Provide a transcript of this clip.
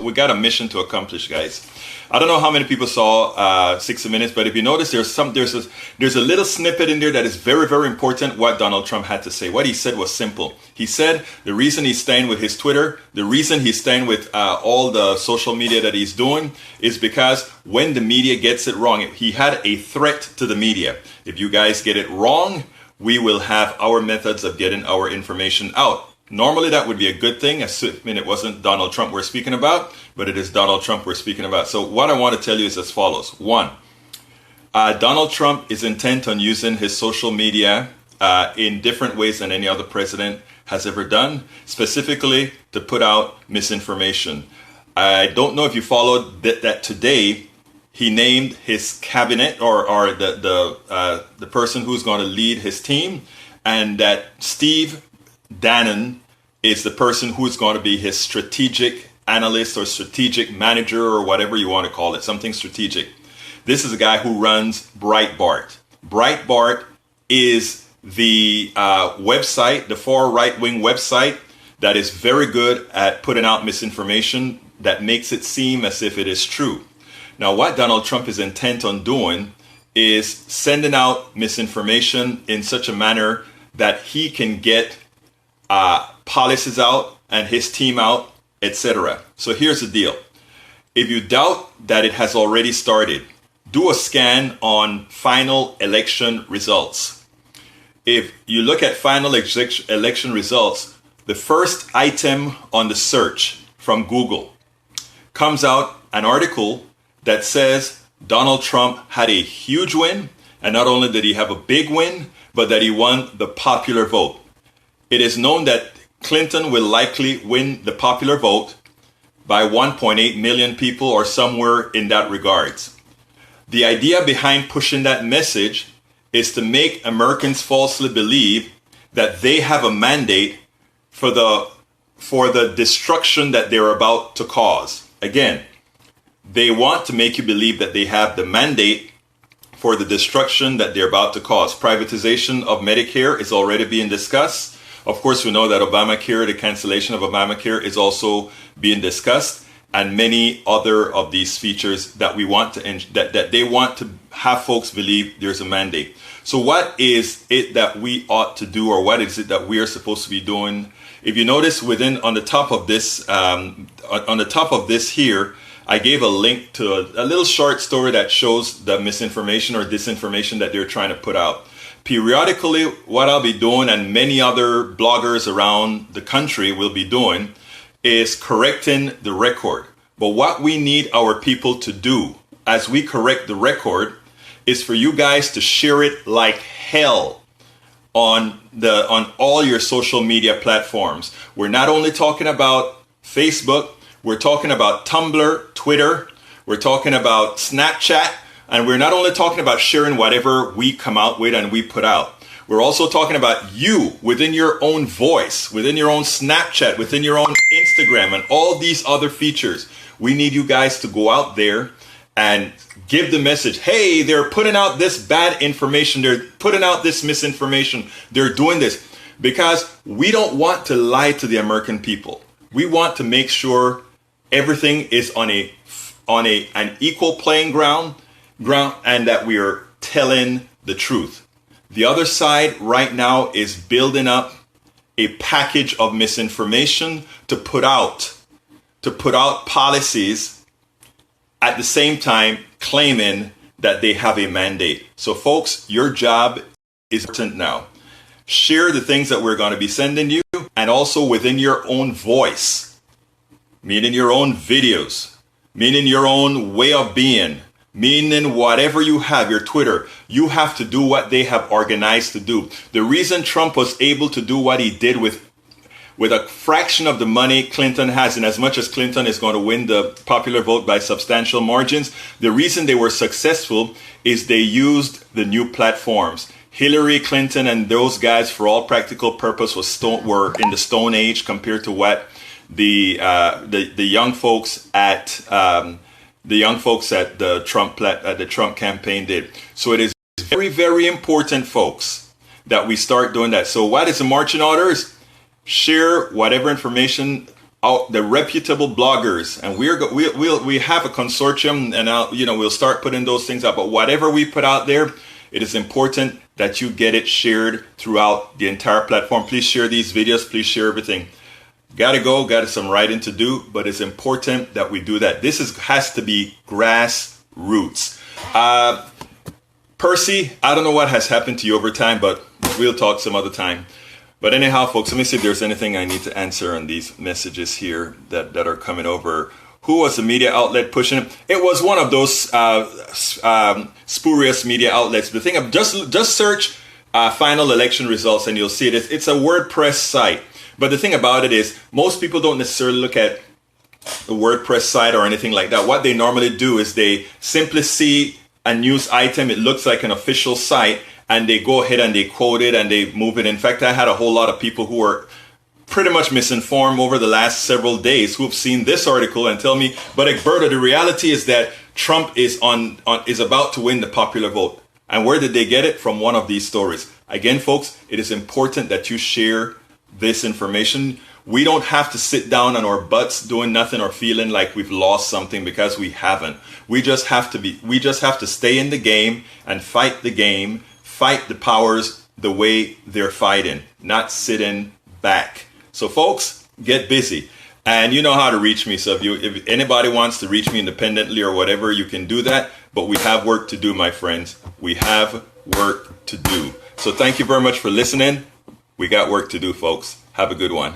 we got a mission to accomplish, guys. I don't know how many people saw 60 Minutes, but if you notice, there's a little snippet in there that is very, very important. What Donald Trump had to say, what he said was simple. He said the reason he's staying with his Twitter, the reason he's staying with all the social media that he's doing, is because when the media gets it wrong, he had a threat to the media. If you guys get it wrong, we will have our methods of getting our information out. Normally that would be a good thing, assuming it wasn't Donald Trump we're speaking about, but it is Donald Trump we're speaking about. So what I want to tell you is as follows. One, Donald Trump is intent on using his social media in different ways than any other president has ever done, specifically to put out misinformation. I don't know if you followed that today he named his cabinet or the person who's going to lead his team, and that Steve Bannon is the person who's going to be his strategic analyst or strategic manager or whatever you want to call it, something strategic. This is a guy who runs Breitbart. Breitbart is the website, the far right-wing website that is very good at putting out misinformation that makes it seem as if it is true. Now, what Donald Trump is intent on doing is sending out misinformation in such a manner that he can get policies out and his team out, etc. So here's the deal. If you doubt that it has already started, do a scan on final election results. If you look at final election results, the first item on the search from Google comes out an article that says Donald Trump had a huge win, and not only did he have a big win, but that he won the popular vote. It is known that Clinton will likely win the popular vote by 1.8 million people or somewhere in that regards. The idea behind pushing that message is to make Americans falsely believe that they have a mandate for the destruction that they're about to cause. Again, they want to make you believe that they have the mandate for the destruction that they're about to cause. Privatization of Medicare is already being discussed. Of course, we know that Obamacare, the cancellation of Obamacare, is also being discussed, and many other of these features that we want to that they want to have folks believe there's a mandate. So what is it that we ought to do, or what is it that we are supposed to be doing? If you notice on the top of this here, I gave a link to a little short story that shows the misinformation or disinformation that they're trying to put out. Periodically, what I'll be doing, and many other bloggers around the country will be doing, is correcting the record. But what we need our people to do as we correct the record is for you guys to share it like hell on all your social media platforms. We're not only talking about Facebook, we're talking about Tumblr, Twitter, we're talking about Snapchat, and we're not only talking about sharing whatever we come out with and we put out. We're also talking about you within your own voice, within your own Snapchat, within your own Instagram, and all these other features. We need you guys to go out there and give the message, hey, they're putting out this bad information. They're putting out this misinformation. They're doing this because we don't want to lie to the American people. We want to make sure everything is on an equal playing ground, and that we are telling the truth. The other side right now is building up a package of misinformation to put out policies at the same time claiming that they have a mandate. So folks, your job is important now. Share the things that we're going to be sending you, and also within your own voice, meaning your own videos, meaning your own way of being, meaning whatever you have, your Twitter, you have to do what they have organized to do. The reason Trump was able to do what he did with a fraction of the money Clinton has, and as much as Clinton is going to win the popular vote by substantial margins, the reason they were successful is they used the new platforms. Hillary Clinton and those guys, for all practical purpose, were in the Stone Age compared to what the young folks at the Trump campaign did. So it is very, very important, folks, that we start doing that. So what is the marching orders? Share whatever information out the reputable bloggers, and we have a consortium, and we'll start putting those things out. But whatever we put out there, it is important that you get it shared throughout the entire platform. Please share these videos. Please share everything. Got some writing to do, but it's important that we do that. This has to be grassroots. Percy, I don't know what has happened to you over time, but we'll talk some other time. But anyhow, folks, let me see if there's anything I need to answer on these messages here that are coming over. Who was the media outlet pushing it? It was one of those spurious media outlets. The thing of just search final election results and you'll see it. It's a WordPress site. But the thing about it is most people don't necessarily look at the WordPress site or anything like that. What they normally do is they simply see a news item. It looks like an official site, and they go ahead and they quote it and they move it. In fact, I had a whole lot of people who were pretty much misinformed over the last several days who have seen this article and tell me, but Egberto, the reality is that Trump is about to win the popular vote. And where did they get it? From one of these stories. Again, folks, it is important that you share this information. We don't have to sit down on our butts doing nothing or feeling like we've lost something, because we haven't. We just have to stay in the game and fight the game, fight the powers the way they're fighting, not sitting back. So folks, get busy. And you know how to reach me. So if anybody wants to reach me independently or whatever, you can do that. But we have work to do, my friends. We have work to do. So thank you very much for listening. We got work to do, folks. Have a good one.